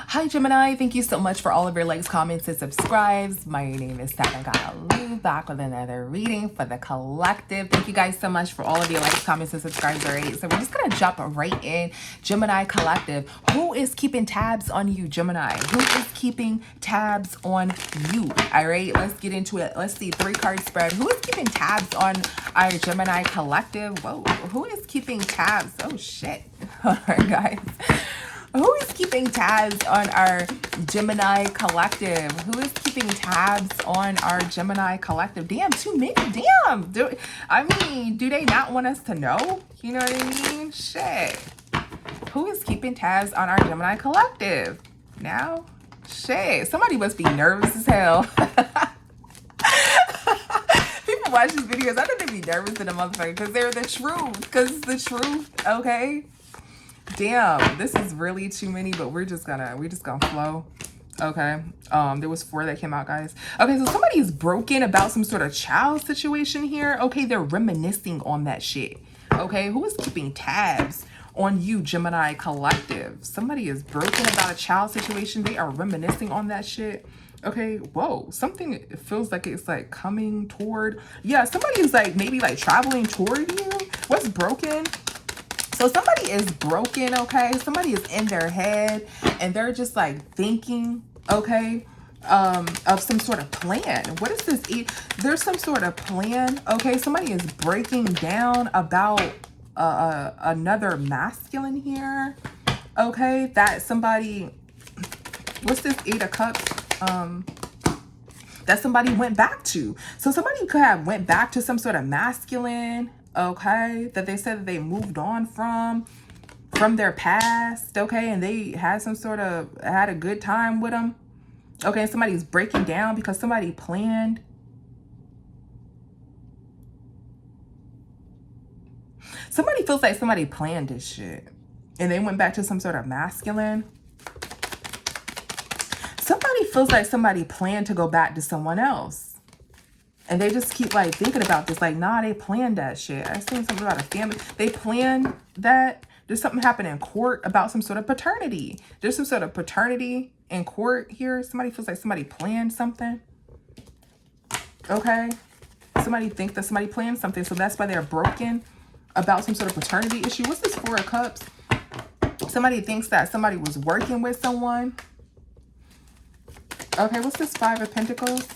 Hi Gemini, thank you so much for all of your likes, comments, and subscribes. My name is Lou, back with another reading for the collective. Thank you guys so much for all of your likes, comments, and subscribes. All right, so we're just gonna jump right in. Gemini collective, who is keeping tabs on you, Gemini? Who is keeping tabs on you? All right, let's get into it. Let's see, 3-card spread. Who is keeping tabs on our Gemini collective? Whoa, who is keeping tabs? Oh shit. All right, guys. Who is keeping tabs on our Gemini collective? Who is keeping tabs on our Gemini collective? Damn, too many. Damn. Do they not want us to know? You know what I mean? Shit. Who is keeping tabs on our Gemini collective? Now? Shit. Somebody must be nervous as hell. People watch these videos. I think they be nervous in the motherfucker because they're the truth. Because it's the truth. Okay? Damn, this is really too many, but we're just gonna flow. Okay. There was 4 that came out, guys. Okay, so somebody is broken about some sort of child situation here. Okay, they're reminiscing on that shit. Okay, who is keeping tabs on you, Gemini collective? Somebody is broken about a child situation. They are reminiscing on that shit. Okay, whoa, something feels like it's like coming toward. Yeah, somebody is like maybe like traveling toward you. What's broken? So somebody is broken, okay? Somebody is in their head and they're just like thinking, okay, of some sort of plan. What is this? There's some sort of plan, okay? Somebody is breaking down about another masculine here, okay? That somebody, what's this 8 of Cups? That somebody went back to. So somebody could have went back to some sort of masculine, okay, that they said that they moved on from their past, okay, and they had had a good time with them, okay, and somebody's breaking down because somebody planned. Somebody feels like somebody planned this shit and they went back to some sort of masculine. Somebody feels like somebody planned to go back to someone else. And they just keep like thinking about this. Like, nah, they planned that shit. I seen something about a family. They planned that. There's something happening in court about some sort of paternity. There's some sort of paternity in court here. Somebody feels like somebody planned something. Okay. Somebody thinks that somebody planned something. So that's why they're broken about some sort of paternity issue. What's this 4 of Cups? Somebody thinks that somebody was working with someone. Okay, what's this 5 of Pentacles?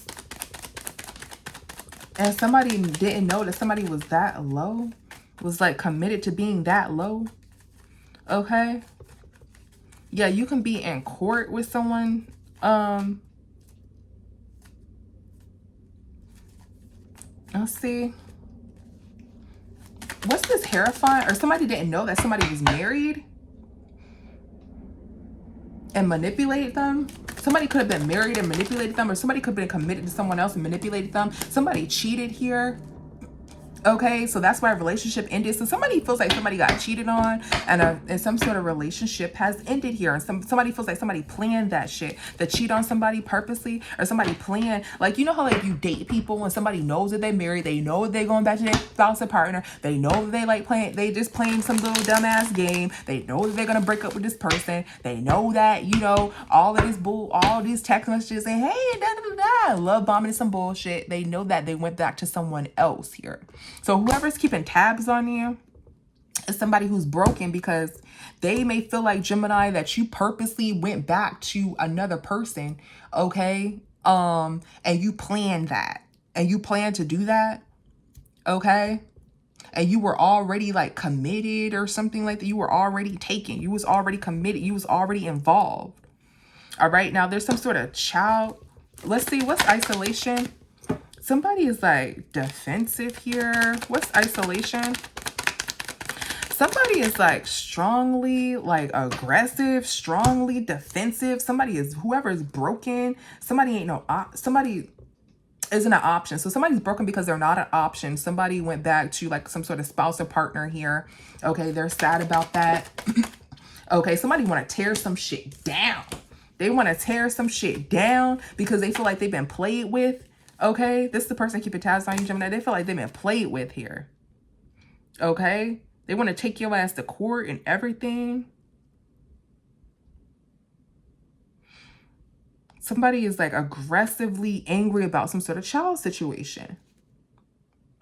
And somebody didn't know that somebody was that low. Was like committed to being that low. Okay. Yeah, you can be in court with someone. Let's see. What's this Hierophant? Or somebody didn't know that somebody was married and manipulated them. Somebody could have been married and manipulated them, or somebody could have been committed to someone else and manipulated them. Somebody cheated here. Okay, so that's why a relationship ended. So somebody feels like somebody got cheated on and some sort of relationship has ended here. And somebody feels like somebody planned that shit. To cheat on somebody purposely, or somebody planned. Like, you know how like you date people and somebody knows that they're married. They know they're going back to their spouse or partner. They know that they like they just playing some little dumbass game. They know that they're going to break up with this person. They know that, you know, all these text messages saying, hey, da da da da, love bombing some bullshit. They know that they went back to someone else here. So whoever's keeping tabs on you is somebody who's broken because they may feel like, Gemini, that you purposely went back to another person, okay? And you planned that. And you planned to do that, okay? And you were already like committed or something like that. You were already taken. You was already committed. You was already involved. All right, now there's some sort of child. Let's see, what's isolation? Somebody is like defensive here. What's isolation? Somebody is like strongly like aggressive, strongly defensive. Somebody is, whoever is broken, somebody ain't no, somebody isn't an option. So somebody's broken because they're not an option. Somebody went back to like some sort of spouse or partner here. Okay, they're sad about that. Okay, somebody want to tear some shit down. They want to tear some shit down because they feel like they've been played with. Okay, this is the person keeping tabs on you, Gemini. They feel like they've been played with here. Okay, they want to take your ass to court and everything. somebody is like aggressively angry about some sort of child situation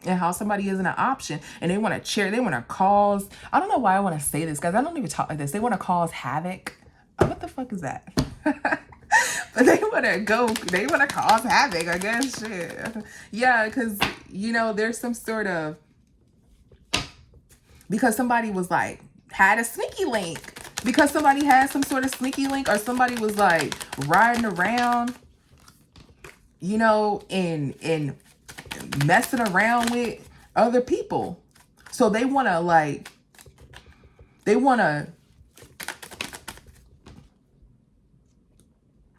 and how somebody isn't an option, and they want to they want to cause, I don't know why I want to say this, guys. I don't even talk like this. They want to cause havoc. What the fuck is that? But they want to cause havoc, I guess. Shit. Yeah, because, you know, there's some sort of, because somebody was like, had a sneaky link. Because somebody had some sort of sneaky link, or somebody was like riding around, you know, and messing around with other people. So they want to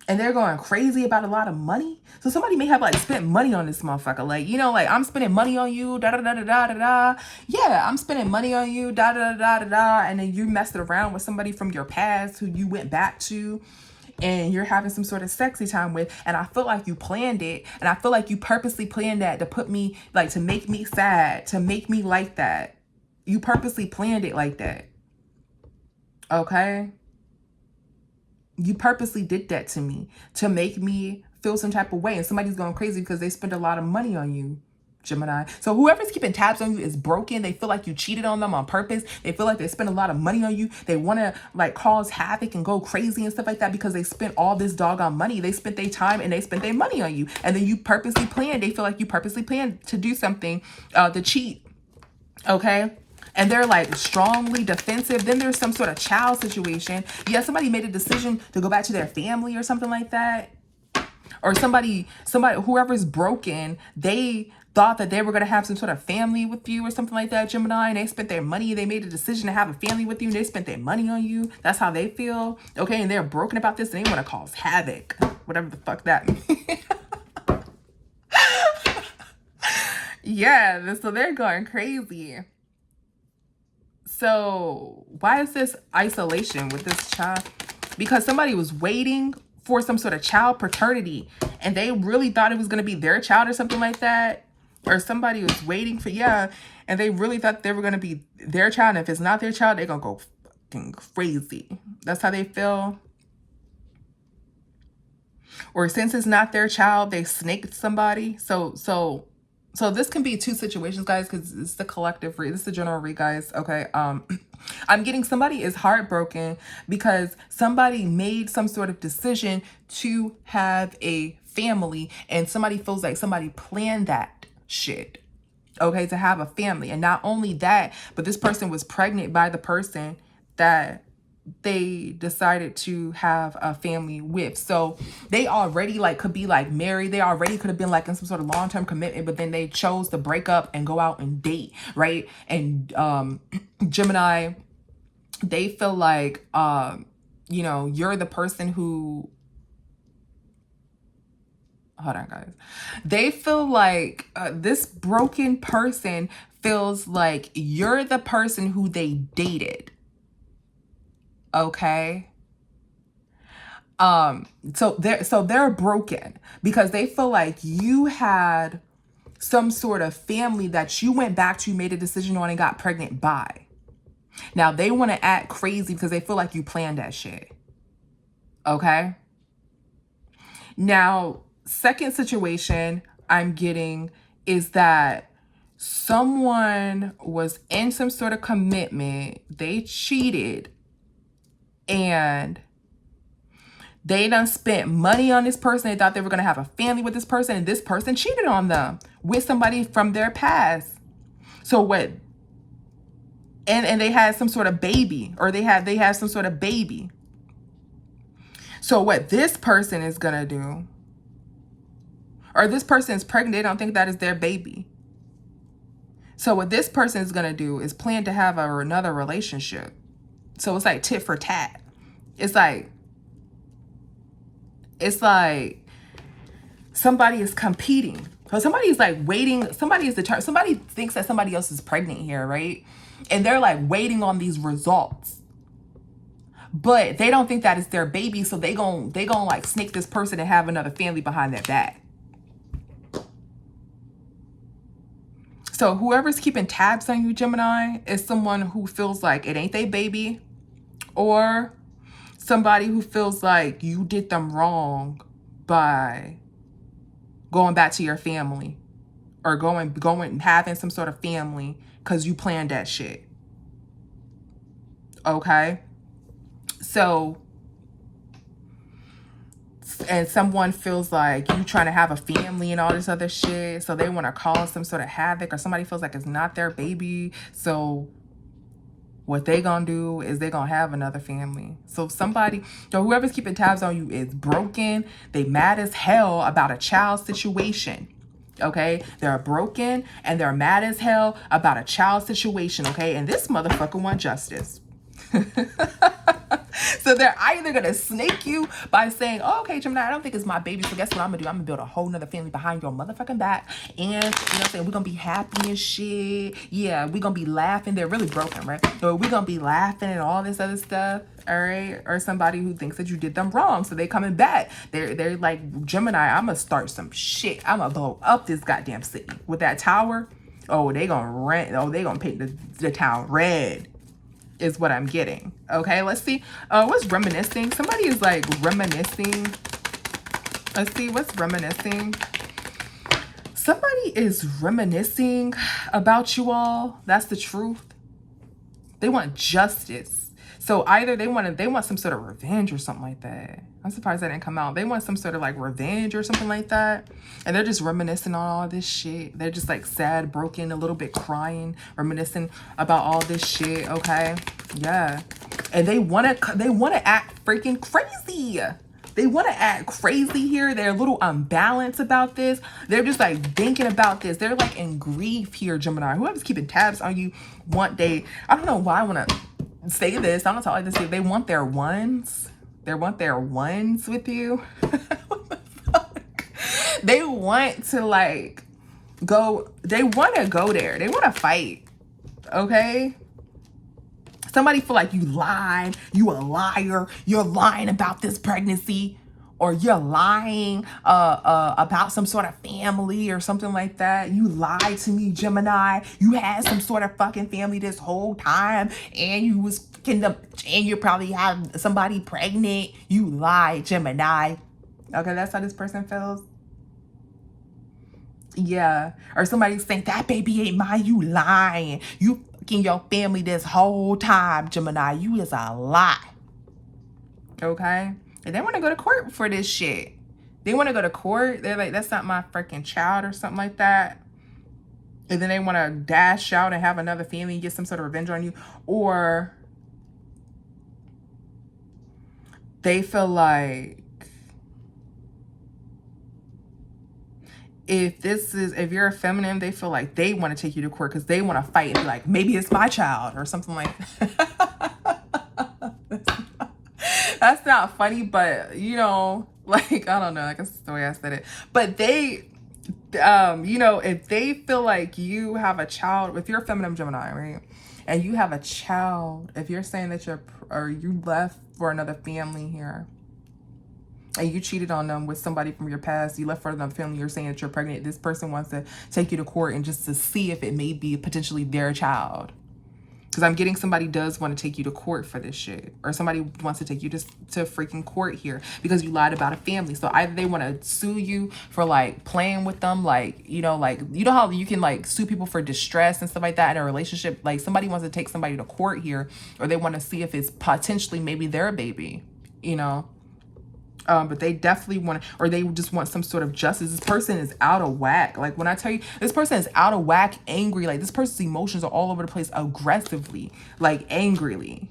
and they're going crazy about a lot of money. So somebody may have like spent money on this motherfucker. Like, you know, like, I'm spending money on you, da da da da da da da. Yeah, I'm spending money on you, da da da da da. And then you messed around with somebody from your past who you went back to, and you're having some sort of sexy time with. And I feel like you planned it. And I feel like you purposely planned that to put me, like, to make me sad, to make me like that. You purposely planned it like that. Okay? You purposely did that to me to make me feel some type of way. And somebody's going crazy because they spend a lot of money on you, Gemini. So whoever's keeping tabs on you is broken. They feel like you cheated on them on purpose. They feel like they spend a lot of money on you. They want to like cause havoc and go crazy and stuff like that because they spent all this doggone money. They spent their time and they spent their money on you. And then you purposely planned. They feel like you purposely planned to do something, to cheat. Okay? And they're like strongly defensive. Then there's some sort of child situation. Yeah, somebody made a decision to go back to their family or something like that. Or somebody, whoever's broken, they thought that they were going to have some sort of family with you or something like that, Gemini. And they spent their money. They made a decision to have a family with you. And they spent their money on you. That's how they feel. Okay, and they're broken about this. And they want to cause havoc. Whatever the fuck that means. Yeah, so they're going crazy. So why is this isolation with this child? Because somebody was waiting for some sort of child paternity and they really thought it was going to be their child or something like that. Or somebody was waiting for, yeah, and they really thought they were going to be their child. And if it's not their child, they're going to go fucking crazy. That's how they feel. Or since it's not their child, they snaked somebody. So this can be two situations, guys, because it's the collective read. This is the general read, guys. Okay. I'm getting somebody is heartbroken because somebody made some sort of decision to have a family, and somebody feels like somebody planned that shit. Okay, to have a family. And not only that, but this person was pregnant by the person that they decided to have a family with. So they already like could be like married. They already could have been like in some sort of long-term commitment, but then they chose to break up and go out and date, right? And Gemini, they feel like you know, you're the person who, hold on, guys. They feel like this broken person feels like you're the person who they dated. Okay. So they're broken because they feel like you had some sort of family that you went back to, made a decision on, and got pregnant by. Now they want to act crazy because they feel like you planned that shit. Okay. Now, second situation I'm getting is that someone was in some sort of commitment. They cheated. And they done spent money on this person. They thought they were going to have a family with this person. And this person cheated on them with somebody from their past. So what? And they had some sort of baby. Or they had some sort of baby. So what this person is going to do. Or this person is pregnant. They don't think that is their baby. So what this person is going to do is plan to have another relationship. So it's like tit for tat. It's like somebody is competing. So somebody is like waiting. Somebody thinks that somebody else is pregnant here, right? And they're like waiting on these results. But they don't think that it's their baby. So they gon' like snake this person and have another family behind their back. So whoever's keeping tabs on you, Gemini, is someone who feels like it ain't their baby. Or somebody who feels like you did them wrong, by going back to your family or having some sort of family because you planned that shit. Okay? So, and someone feels like you trying to have a family and all this other shit, so they want to cause some sort of havoc, or somebody feels like it's not their baby, so what they gonna do is they gonna have another family. So somebody, so whoever's keeping tabs on you is broken. They mad as hell about a child situation. Okay, they're broken and they're mad as hell about a child situation. Okay, and this motherfucker want justice. So they're either gonna snake you by saying, oh, okay, Gemini, I don't think it's my baby, so guess what I'm gonna do? I'm gonna build a whole nother family behind your motherfucking back, and you know what I'm saying, we're gonna be happy and shit. Yeah, we're gonna be laughing. They're really broken, right? So we're gonna be laughing and all this other stuff, all right? Or somebody who thinks that you did them wrong, so they coming back. They're like, Gemini, I'm gonna start some shit. I'm gonna blow up this goddamn city with that tower. Oh, they gonna rent. Oh, they gonna paint the town red. Is what I'm getting. Okay, let's see. What's reminiscing? Somebody is like reminiscing. Let's see what's reminiscing. Somebody is reminiscing about you all. That's the truth. They want justice. So either they want some sort of revenge or something like that. I'm surprised that didn't come out. They want some sort of like revenge or something like that. And they're just reminiscing on all this shit. They're just like sad, broken, a little bit crying, reminiscing about all this shit. Okay. Yeah. And they want to act freaking crazy. They want to act crazy here. They're a little unbalanced about this. They're just like thinking about this. They're like in grief here, Gemini. Whoever's keeping tabs on you I don't know why I want to say this. I don't know how to say they want their ones. They want their ones with you. What the fuck? They want to like go. They want to go there. They want to fight. Okay. Somebody feel like you lied. You a liar. You're lying about this pregnancy, or you're lying about some sort of family or something like that. You lied to me, Gemini. You had some sort of fucking family this whole time, and you probably have somebody pregnant. You lied, Gemini. Okay, that's how this person feels. Yeah. Or somebody's saying that baby ain't mine. You lying. You fucking your family this whole time, Gemini. You is a lie. Okay. And they want to go to court for this shit. They want to go to court. They're like, that's not my freaking child or something like that. And then they want to dash out and have another family and get some sort of revenge on you. Or they feel like if you're a feminine, they feel like they want to take you to court because they want to fight and be like, maybe it's my child or something like that. That's not funny, but you know, like, I don't know, I guess that's the way I said it. But they, you know, if they feel like you have a child, if you're a feminine Gemini, right? And you have a child, if you're saying that you left for another family here, and you cheated on them with somebody from your past, you left for another family, you're saying that you're pregnant, this person wants to take you to court and just to see if it may be potentially their child. Because I'm getting somebody does want to take you to court for this shit. Or somebody wants to take you to freaking court here because you lied about a family. So either they want to sue you for like playing with them, like, you know how you can like sue people for distress and stuff like that in a relationship. Like somebody wants to take somebody to court here, or they want to see if it's potentially maybe their baby, you know. But they definitely want to, or they just want some sort of justice. This person is out of whack. Like when I tell you, this person is out of whack, angry. Like this person's emotions are all over the place, aggressively, like angrily.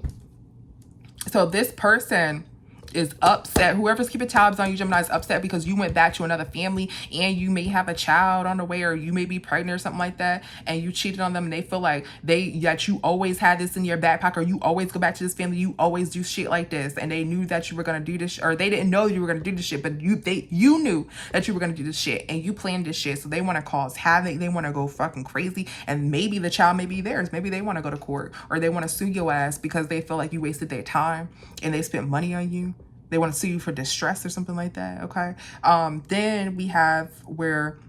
So this person is upset. Whoever's keeping tabs on you, Gemini, is upset because you went back to another family and you may have a child on the way, or you may be pregnant or something like that, and you cheated on them, and they feel like that you always had this in your back pocket, or you always go back to this family, you always do shit like this, and they knew that you were gonna do this, or they didn't know you were gonna do this shit, but you knew that you were gonna do this shit, and you planned this shit. So they want to cause havoc, they want to go fucking crazy, and maybe the child may be theirs. Maybe they want to go to court, or they want to sue your ass because they feel like you wasted their time and they spent money on you. They want to sue you for distress or something like that. Okay. Then we have where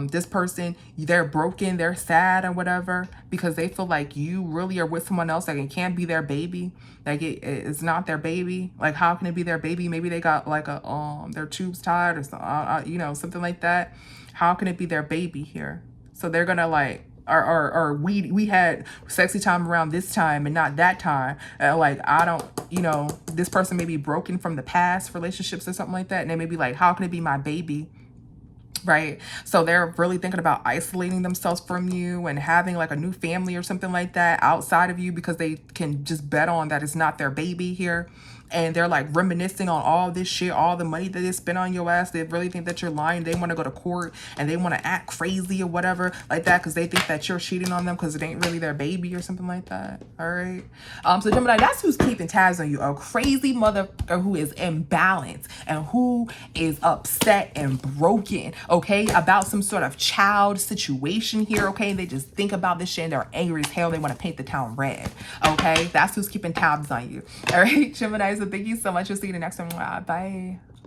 This person, they're broken, they're sad or whatever, because they feel like you really are with someone else, like it can't be their baby, like it's not their baby. Like, how can it be their baby? Maybe they got like a their tubes tied or something, you know, something like that. How can it be their baby here? So they're gonna like, or we had sexy time around this time and not that time. Like, I don't, you know, this person may be broken from the past relationships or something like that, and they may be like, how can it be my baby? Right? So they're really thinking about isolating themselves from you and having like a new family or something like that outside of you, because they can just bet on that it's not their baby here. And they're like reminiscing on all this shit, all the money that they spent on your ass. They really think that you're lying. They want to go to court and they want to act crazy or whatever like that, because they think that you're cheating on them because it ain't really their baby or something like that. All right. So Gemini, that's who's keeping tabs on you. A crazy motherfucker who is imbalanced and who is upset and broken, okay, about some sort of child situation here, okay? They just think about this shit and they're angry as hell. They want to paint the town red, okay? That's who's keeping tabs on you. All right, Gemini. So thank you so much. We'll see you in the next one. Bye.